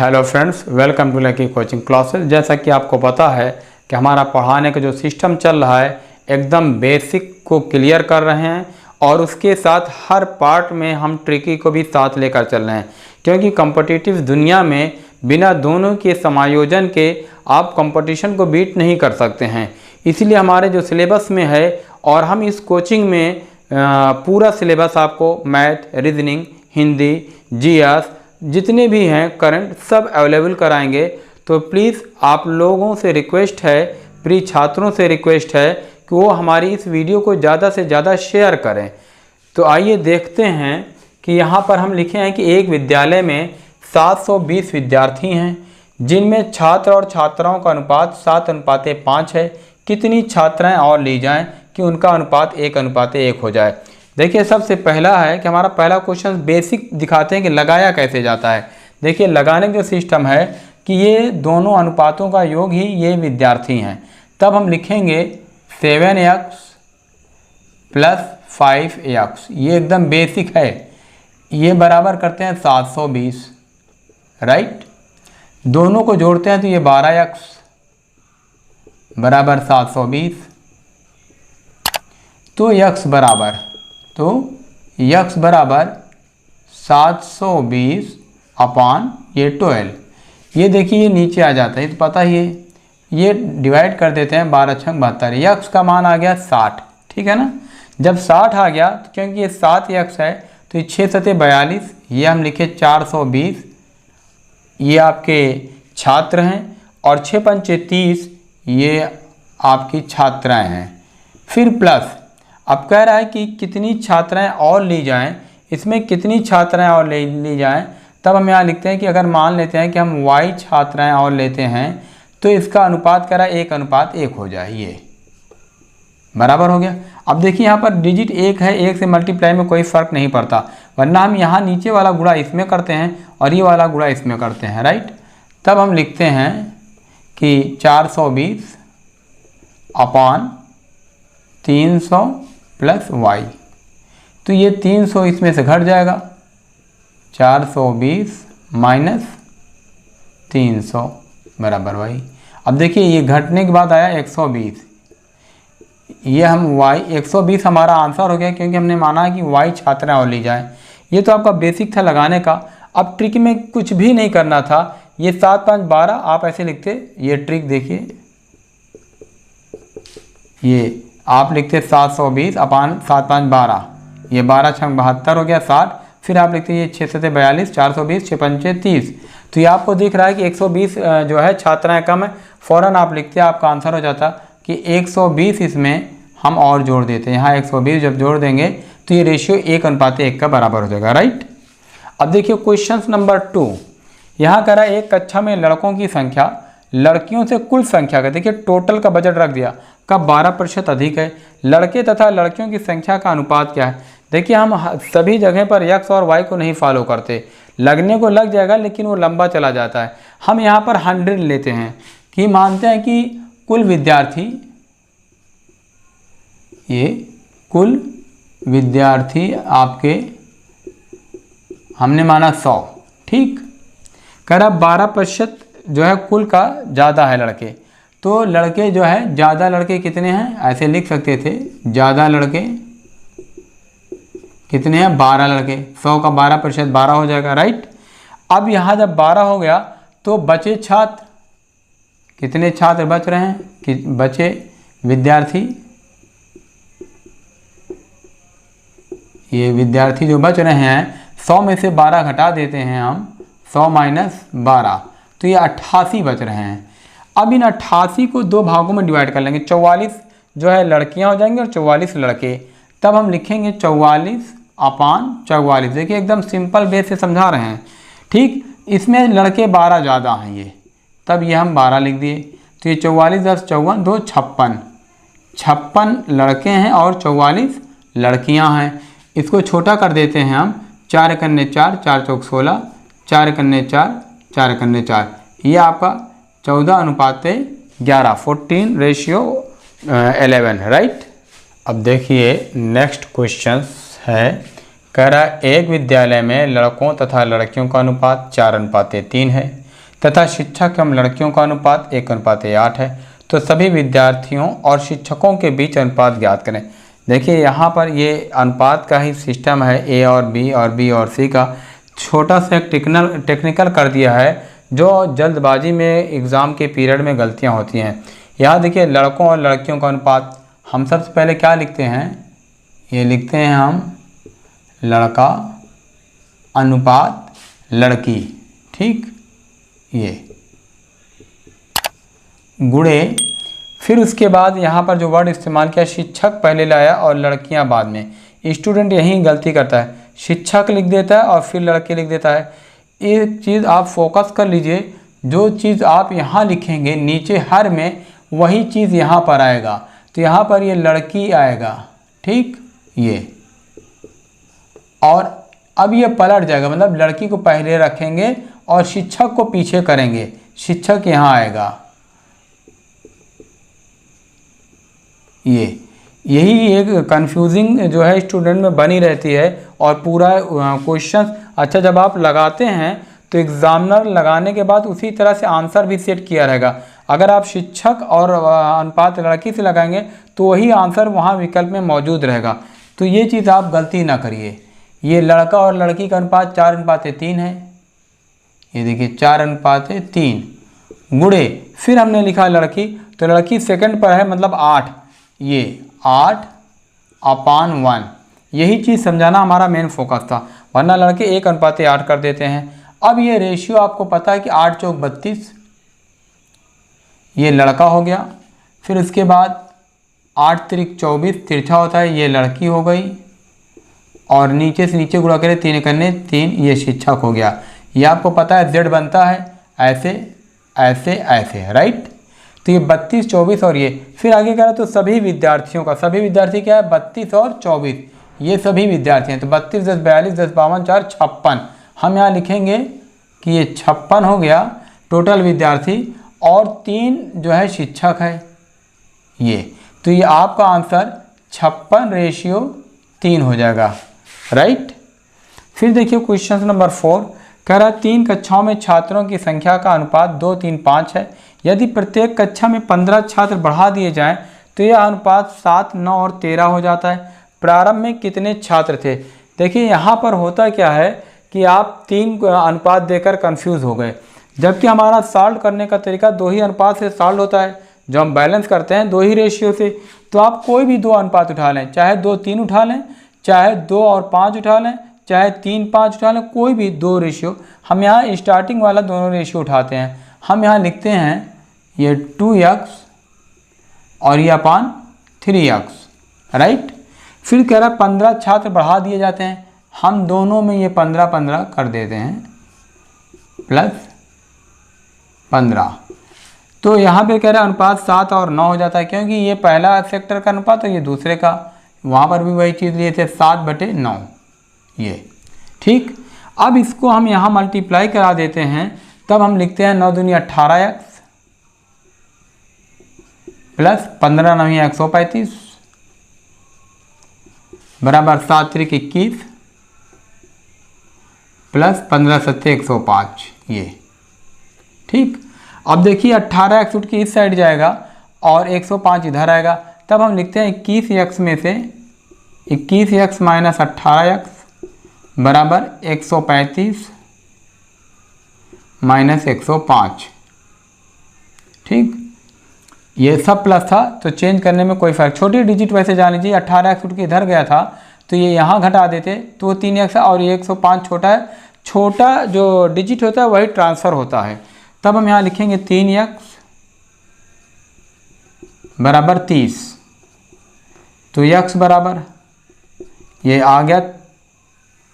Hello friends, welcome to Lucky coaching classes. जैसा कि आपको पता है कि हमारा पढ़ाने का जो सिस्टम चल रहा है एकदम बेसिक को क्लियर कर रहे हैं और उसके साथ हर पार्ट में हम ट्रिकी को भी साथ लेकर चल रहे हैं, क्योंकि कॉम्पिटिटिव दुनिया में बिना दोनों के समायोजन के आप कंपटीशन को बीट नहीं कर सकते हैं। इसीलिए हमारे जो सिलेबस में है और हम इस कोचिंग में पूरा सिलेबस आपको मैथ, रीजनिंग, हिंदी, जीएस जितने भी हैं करंट सब अवेलेबल कराएंगे। तो प्लीज़ आप लोगों से रिक्वेस्ट है, प्रिय छात्रों से रिक्वेस्ट है कि वो हमारी इस वीडियो को ज़्यादा से ज़्यादा शेयर करें। तो आइए देखते हैं कि यहाँ पर हम लिखे हैं कि एक विद्यालय में 720 विद्यार्थी हैं, जिनमें छात्र और छात्राओं का अनुपात 7:5 है। कितनी छात्राएं और ली जाएं कि उनका अनुपात 1:1 हो जाए। देखिए, सबसे पहला है कि हमारा पहला क्वेश्चन बेसिक दिखाते हैं कि लगाया कैसे जाता है। देखिए, लगाने का सिस्टम है कि ये दोनों अनुपातों का योग ही ये विद्यार्थी हैं। तब हम लिखेंगे 7x + 5x, ये एकदम बेसिक है। ये बराबर करते हैं 720, राइट। दोनों को जोड़ते हैं तो ये 12x बराबर 720। तो x बराबर 720/12। ये देखिए, ये नीचे आ जाता है, तो पता ही है। ये डिवाइड कर देते हैं 12×6 = 72। x का मान आ गया 60, ठीक है ना। जब 60 आ गया तो क्योंकि ये 7x है तो ये 6×7 = 42। ये हम लिखे 420, ये आपके छात्र हैं, और 6×5 = 30, ये आपकी छात्राएं हैं। फिर प्लस, अब कह रहा है कि कितनी छात्राएं और ली जाएं। इसमें कितनी छात्राएं और ली जाएं, तब हम यहाँ लिखते हैं कि अगर मान लेते हैं कि हम y छात्राएं और लेते हैं तो इसका अनुपात कह रहा है 1:1 हो जाए। ये बराबर हो गया। अब देखिए, यहाँ पर डिजिट 1 है, 1 से मल्टीप्लाई में कोई फ़र्क नहीं पड़ता, वरना हम यहाँ नीचे वाला गुणा इसमें करते हैं और ये वाला गुणा इसमें करते हैं, राइट। तब हम लिखते हैं कि 420/300 + y। तो ये 300 इसमें से घट जाएगा, 420 - 300 बराबर y। अब देखिए, ये घटने के बाद आया 120। ये हम y 120 हमारा आंसर हो गया, क्योंकि हमने माना कि y छात्राएं और ली जाएं। ये तो आपका बेसिक था लगाने का। अब ट्रिक में कुछ भी नहीं करना था। ये 7 5 12 आप ऐसे लिखते, ये ट्रिक देखिए, ये आप लिखते 720/7 5 12, ये 12×6 = 72 हो गया 60। फिर आप लिखते ये 6×7 = 42, 420, 6×5 = 30। तो ये आपको दिख रहा है कि 120 जो है छात्राएं कम है। फ़ौरन आप लिखते, आपका आंसर हो जाता कि 120 इसमें हम और जोड़ देते हैं। यहाँ 120 जब जोड़ देंगे तो ये रेशियो 1:1 का बराबर हो जाएगा, राइट। अब देखिए क्वेश्चन नंबर 2। यहाँ कह रहा है एक कक्षा में लड़कों की संख्या लड़कियों से कुल संख्या का, देखिए टोटल का बजट रख दिया, का 12% अधिक है। लड़के तथा लड़कियों की संख्या का अनुपात क्या है। देखिए, हम सभी जगह पर x और y को नहीं फॉलो करते। लगने को लग जाएगा लेकिन वो लंबा चला जाता है। हम यहाँ पर 100 लेते हैं कि मानते हैं कि कुल विद्यार्थी, ये कुल विद्यार्थी आपके हमने माना 100, ठीक। कह रहा 12% जो है कुल का ज़्यादा है लड़के। तो लड़के जो है ज़्यादा लड़के कितने हैं, ऐसे लिख सकते थे, ज़्यादा लड़के कितने हैं, 12 लड़के। 100 का 12% 12 हो जाएगा, राइट। अब यहाँ जब 12 हो गया तो बचे छात्र, कितने छात्र बच रहे हैं कि बचे विद्यार्थी, ये विद्यार्थी जो बच रहे हैं 100 में से 12 घटा देते हैं हम, 100 - 12, तो ये 88 बच रहे हैं। अब इन 88 को 2 भागों में डिवाइड कर लेंगे। 44 जो है लड़कियां हो जाएंगी और 44 लड़के। तब हम लिखेंगे 44/44। देखिए, एकदम सिंपल वे से समझा रहे हैं, ठीक। इसमें लड़के 12 ज़्यादा हैं ये, तब ये हम 12 लिख दिए। तो ये 44 × 10 = 54, 2 56, 56 लड़के हैं और 44 लड़कियां हैं। इसको छोटा कर देते हैं हम, 4 × 4, 4 × 4 = 16, 4 × 4, 4 × 4, ये आपका 14:11, 14:11, राइट। अब देखिए नेक्स्ट क्वेश्चन है, कह रहा एक विद्यालय में लड़कों तथा लड़कियों का अनुपात 4:3 है तथा शिक्षक एवं लड़कियों का अनुपात 1:8 है। तो सभी विद्यार्थियों और शिक्षकों के बीच अनुपात ज्ञात करें। देखिए यहाँ पर ये अनुपात का ही सिस्टम है, ए और बी और सी का। छोटा सा एक टेक्निकल कर दिया है जो जल्दबाजी में एग्ज़ाम के पीरियड में गलतियाँ होती हैं। यहाँ देखिए लड़कों और लड़कियों का अनुपात, हम सबसे पहले क्या लिखते हैं, ये लिखते हैं हम लड़का अनुपात लड़की, ठीक, ये गुणे, फिर उसके बाद यहाँ पर जो वर्ड इस्तेमाल किया शिक्षक पहले लाया और लड़कियाँ बाद में। स्टूडेंट यही गलती करता है, शिक्षक लिख देता है और फिर लड़के लिख देता है। एक चीज़ आप फोकस कर लीजिए, जो चीज़ आप यहाँ लिखेंगे नीचे हर में वही चीज़ यहाँ पर आएगा। तो यहाँ पर ये लड़की आएगा, ठीक, ये, और अब ये पलट जाएगा, मतलब लड़की को पहले रखेंगे और शिक्षक को पीछे करेंगे, शिक्षक यहाँ आएगा, यही एक कंफ्यूजिंग जो है स्टूडेंट में बनी रहती है। और पूरा क्वेश्चन अच्छा जब आप लगाते हैं तो एग्जामिनर लगाने के बाद उसी तरह से आंसर भी सेट किया रहेगा। अगर आप शिक्षक और अनुपात लड़की से लगाएंगे तो वही आंसर वहाँ विकल्प में मौजूद रहेगा। तो ये चीज़ आप गलती ना करिए। ये लड़का और लड़की का अनुपात 4:3 है, ये देखिए 4:3 गुणे, फिर हमने लिखा लड़की, तो लड़की सेकंड पर है मतलब 8, ये 8/1, यही चीज़ समझाना हमारा मेन फोकस था, वरना लड़के 1:8 कर देते हैं। अब ये रेशियो आपको पता है कि 8 चौक 32, ये लड़का हो गया, फिर उसके बाद 8 त्रिक 24 तिरछा होता है, ये लड़की हो गई, और नीचे से नीचे गुणा करें 3 करने 3, ये शिक्षक हो गया। ये आपको पता है जेड बनता है ऐसे ऐसे ऐसे, राइट। तो ये 32 24 और ये फिर आगे करें तो सभी विद्यार्थियों का, सभी विद्यार्थी क्या है 32 और 24, ये सभी विद्यार्थी हैं। तो 32 10 42 10 52 4 56, हम यहाँ लिखेंगे कि ये 56 हो गया टोटल विद्यार्थी, और 3 जो है शिक्षक है ये। तो ये आपका आंसर 56:3 हो जाएगा, राइट। फिर देखिए क्वेश्चन नंबर 4 कह रहा है 3 कक्षाओं में छात्रों की संख्या का अनुपात 2 3 5 है। यदि प्रत्येक कक्षा में 15 छात्र बढ़ा दिए जाएं तो यह अनुपात 7 9 और 13 हो जाता है। प्रारंभ में कितने छात्र थे। देखिए यहाँ पर होता क्या है कि आप 3 अनुपात देकर कंफ्यूज हो गए, जबकि हमारा सॉल्व करने का तरीका 2 ही अनुपात से सॉल्व होता है। जो हम बैलेंस करते हैं 2 ही रेशियो से, तो आप कोई भी 2 अनुपात उठा लें, चाहे 2 3 उठा लें, चाहे 2 और 5 उठा लें, चाहे 3 5 उठा लें, कोई भी 2 रेशियो। हम यहाँ स्टार्टिंग वाला दोनों रेशियो उठाते हैं। हम यहाँ लिखते हैं ये 2x और ये अपान 3x, राइट। फिर कह रहा है 15 छात्र बढ़ा दिए जाते हैं, हम दोनों में ये 15 15 कर देते हैं प्लस 15। तो यहाँ पे कह रहा है अनुपात 7 और 9 हो जाता है, क्योंकि ये पहला सेक्टर का अनुपात है, ये दूसरे का, वहाँ पर भी वही चीज़ लिए थे 7/9, ये ठीक। अब इसको हम यहाँ मल्टीप्लाई करा देते हैं, तब हम लिखते हैं 9 दूनी 18x प्लस 15 9 135 बराबर 7 त्रिक 21 प्लस 15 7 105, ये ठीक। अब देखिए 18x उठ के इस साइड जाएगा और 105 इधर आएगा, तब हम लिखते हैं 21x में से 21x माइनस 18x बराबर 135 माइनस 105, ठीक। ये सब प्लस था तो चेंज करने में कोई फर्क, छोटी डिजिट वैसे जान लीजिए 18x उठ के इधर गया था तो ये यहाँ घटा देते तो 3x है, और ये 105 छोटा है, छोटा जो डिजिट होता है वही ट्रांसफ़र होता है। तब हम यहाँ लिखेंगे 3x बराबर 30, तो x बराबर ये आ गया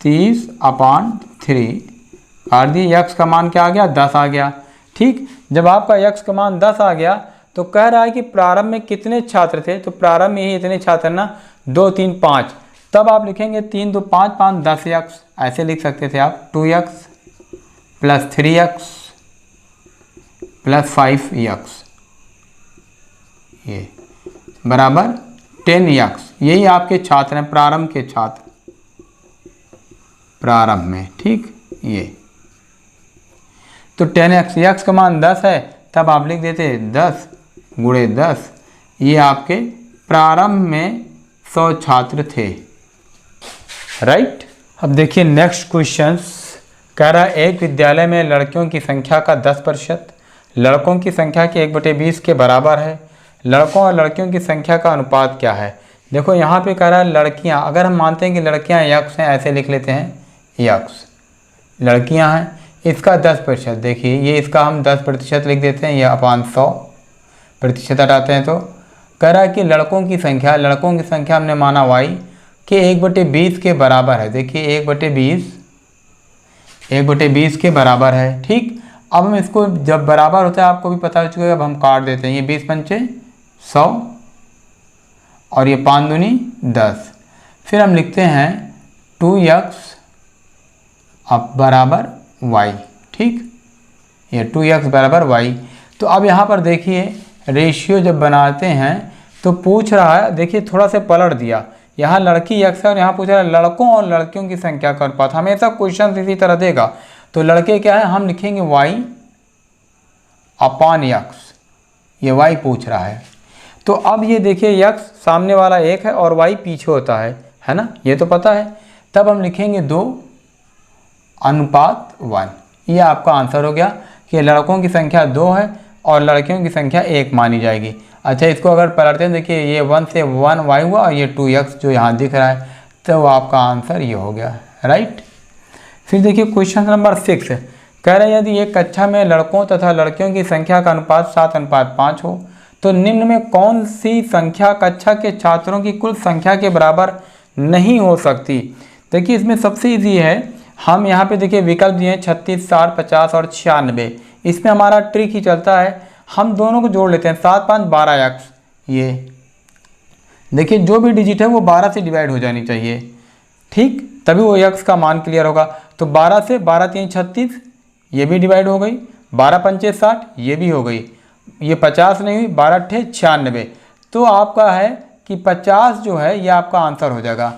30/3 काट दिए, x का मान क्या आ गया 10 आ गया, ठीक। जब आपका x का मान 10 आ गया तो कह रहा है कि प्रारंभ में कितने छात्र थे, तो प्रारंभ में ही इतने छात्र ना 2 3 5, तब आप लिखेंगे 3 2 5 5 10x, ऐसे लिख सकते थे आप 2x plus 3x plus 5x, ये बराबर 10x। यही आपके छात्र हैं, प्रारंभ के छात्र प्रारंभ में, ठीक। ये तो 10x, x का मान 10 है, तब आप लिख देते 10 गुणे 10। ये आपके प्रारंभ में 100 छात्र थे, राइट। अब देखिए नेक्स्ट क्वेश्चन कह रहा है एक विद्यालय में लड़कियों की संख्या का 10% लड़कों की संख्या के 1/20 के बराबर है। लड़कों और लड़कियों की संख्या का अनुपात क्या है। देखो यहाँ पे कह रहा है लड़कियाँ, अगर हम मानते हैं कि लड़कियाँ यक्स हैं, ऐसे लिख लेते हैं यक्स, लड़कियाँ हैं, इसका 10%, देखिए ये इसका हम 10% लिख देते हैं, ये अपान 100% हटाते हैं तो कह रहा है कि लड़कों की संख्या हमने माना y के 1/20 के बराबर है। देखिए 1/20 के बराबर है, ठीक। अब हम इसको जब बराबर होता है आपको भी पता हो चुका है, अब हम काट देते हैं, ये 20 पंचे 100 और ये 5 दूनी 10। फिर हम लिखते हैं 2x अब बराबर y, ठीक, ये 2x बराबर y। तो अब यहाँ पर देखिए रेशियो जब बनाते हैं तो पूछ रहा है, देखिए थोड़ा सा पलट दिया, यहाँ लड़की x है और यहाँ पूछ रहा है लड़कों और लड़कियों की संख्या का अनुपात। हमेशा क्वेश्चन इसी तरह देगा, तो लड़के क्या है, हम लिखेंगे y अपान x, ये y पूछ रहा है। तो अब ये देखिए x सामने वाला 1 है और y पीछे होता है ना, ये तो पता है। तब हम लिखेंगे 2:1, ये आपका आंसर हो गया कि लड़कों की संख्या 2 है और लड़कियों की संख्या 1 मानी जाएगी। अच्छा, इसको अगर पलटते हैं, देखिए ये 1 से 1y हुआ और ये 2x जो यहाँ दिख रहा है, तो आपका आंसर ये हो गया, राइट। फिर देखिए क्वेश्चन नंबर 6 कह रहे हैं यदि एक कक्षा में लड़कों तथा लड़कियों की संख्या का अनुपात 7:5 हो तो निम्न में कौन सी संख्या कक्षा के छात्रों की कुल संख्या के बराबर नहीं हो सकती। देखिए इसमें सबसे ईजी है, हम यहाँ पे देखिए विकल्प दिए हैं 36, 60, 50 और 96। इसमें हमारा ट्रिक ही चलता है, हम दोनों को जोड़ लेते हैं, 7, 5, 12x। ये देखिए जो भी डिजिट है वो 12 से डिवाइड हो जानी चाहिए, ठीक, तभी वो x का मान क्लियर होगा। तो 12 से 12 3 36, ये भी डिवाइड हो गई, 12 पंचे 60, ये भी हो गई, ये 50 नहीं हुई, 12 अट्ठे 96। तो आपका है कि 50 जो है ये आपका आंसर हो जाएगा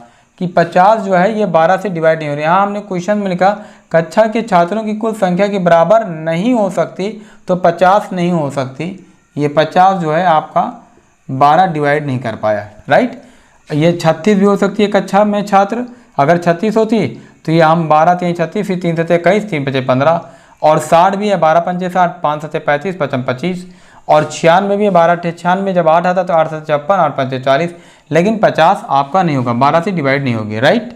कि 50 जो है ये 12 से डिवाइड नहीं हो रही। यहाँ हमने क्वेश्चन में लिखा कक्षा के छात्रों की कुल संख्या के बराबर नहीं हो सकती, तो 50 नहीं हो सकती, ये 50 जो है आपका 12 डिवाइड नहीं कर पाया, राइट। ये 36 भी हो सकती है कक्षा में छात्र, अगर 36 होती तो ये हम 12 3 36, फिर 3 7 21, 3 5 15, और 60 भी है, 12 पंचे 60, 5 7 35, 55 25, और 96 भी है, 12 अट्ठे 96, जब 8 आता तो 8 7 56, 8 पंचे 40, लेकिन 50 आपका नहीं होगा, 12 से डिवाइड नहीं होगी, राइट।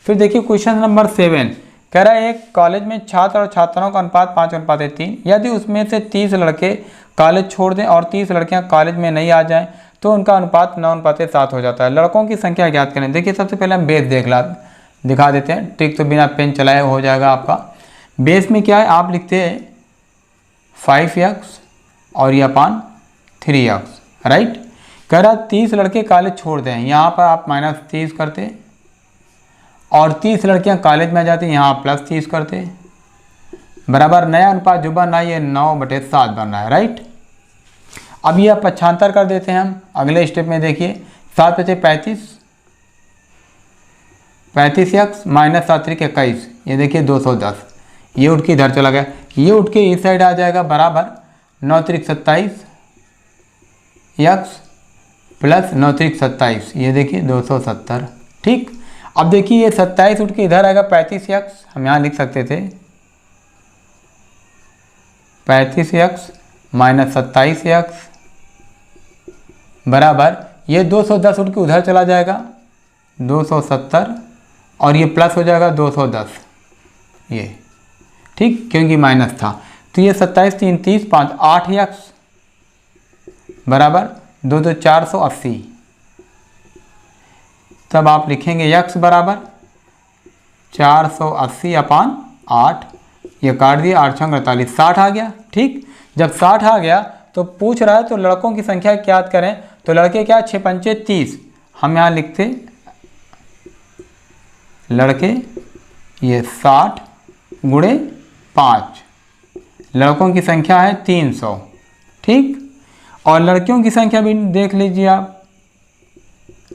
फिर देखिए क्वेश्चन नंबर 7 कह रहा है एक कॉलेज में छात्र और छात्राओं का अनुपात 5:3, यदि उसमें से 30 लड़के कॉलेज छोड़ दें और 30 लड़कियां कॉलेज में नहीं आ जाएं तो उनका अनुपात 9:7 हो जाता है। लड़कों की संख्या ज्ञात करें। देखिए सबसे पहले हम बेस दिखा देते हैं, ट्रिक तो बिना पेन चलाए हो जाएगा आपका। बेस में क्या है, आप लिखते हैं 5x और ये अपान 3x, राइट। कह रहा 30 लड़के कॉलेज छोड़ दें, यहाँ पर आप -30 करते, और 30 लड़कियाँ कॉलेज में आ जाती, यहाँ +30 करते, बराबर नया अनुपात जो बन रहा है ये 9/7 बन रहा है, राइट। अब ये आप पक्षांतर कर देते हैं हम अगले स्टेप में। देखिए 7 × 35, 35x -7 × 21, ये देखिए 210, ये उठ के इधर चला गया, ये उठ के इस साइड आ जाएगा, बराबर 9 × 27 x प्लस 9 × 27, ये देखिए 270, ठीक। अब देखिए ये 27 उठ के इधर आएगा, 35x हम यहाँ लिख सकते थे, 35x - 27x बराबर ये 210 उठ के उधर चला जाएगा, 270, और ये प्लस हो जाएगा 210, ये ठीक, क्योंकि माइनस था। तो ये 27 3 30 5 8x बराबर 2 2 480। तब आप लिखेंगे x बराबर 480/8, ये काट दिया, 8 × 48, 60 आ गया, ठीक। जब 60 आ गया तो पूछ रहा है तो लड़कों की संख्या ज्ञात करें। तो लड़के क्या, 6 पंचे 30, हम यहाँ लिखते लड़के ये 60 × 5, लड़कों की संख्या है 300, ठीक। और लड़कियों की संख्या भी देख लीजिए आप,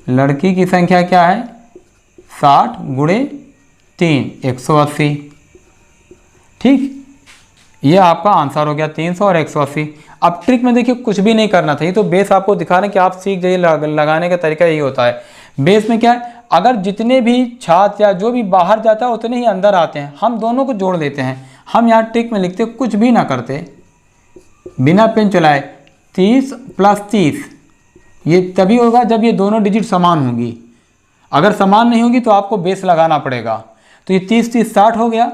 लड़की की संख्या क्या है, 60 × 3 180, ठीक। ये आपका आंसर हो गया 300 और 180। अब ट्रिक में देखिए कुछ भी नहीं करना था, ये तो बेस आपको दिखा रहे हैं कि आप सीख जाइए, लगाने का तरीका यही होता है। बेस में क्या है, अगर जितने भी छात्र या जो भी बाहर जाता है उतने ही अंदर आते हैं, हम दोनों को जोड़ देते हैं। हम यहाँ ट्रिक में लिखते कुछ भी ना करते, बिना पेन चलाए 30 + 30, ये तभी होगा जब ये दोनों डिजिट समान होंगी। अगर समान नहीं होगी तो आपको बेस लगाना पड़ेगा। तो ये 30 30 60 हो गया,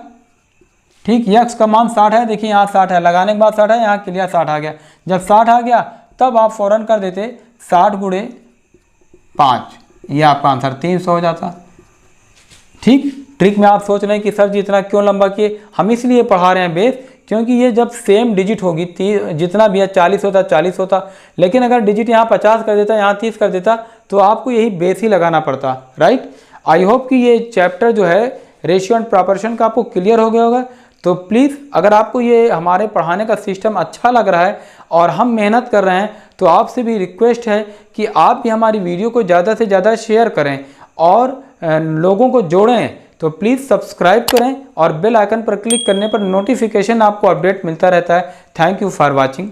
ठीक। यक्स का मान 60 है, देखिए यहाँ 60 है, लगाने के बाद 60 है, यहाँ क्लियर 60 आ गया। जब 60 आ गया तब आप फ़ौरन कर देते 60 × 5, ये आपका आंसर 300 हो जाता, ठीक। ट्रिक में आप सोच रहे हैं कि सर जी इतना क्यों लंबा किए, हम इसलिए पढ़ा रहे हैं बेस, क्योंकि ये जब सेम डिजिट होगी, जितना भी है 40 होता 40 होता, लेकिन अगर डिजिट यहाँ 50 कर देता, यहाँ 30 कर देता, तो आपको यही बेस ही लगाना पड़ता, राइट। आई होप कि ये चैप्टर जो है रेशियो एंड प्रॉपोर्शन का आपको क्लियर हो गया होगा। तो प्लीज़ अगर आपको ये हमारे पढ़ाने का सिस्टम अच्छा लग रहा है और हम मेहनत कर रहे हैं, तो आपसे भी रिक्वेस्ट है कि आप भी हमारी वीडियो को ज़्यादा से ज़्यादा शेयर करें और लोगों को जोड़ें। तो प्लीज़ सब्सक्राइब करें और बेल आइकन पर क्लिक करने पर नोटिफिकेशन आपको अपडेट मिलता रहता है। Thank you for watching.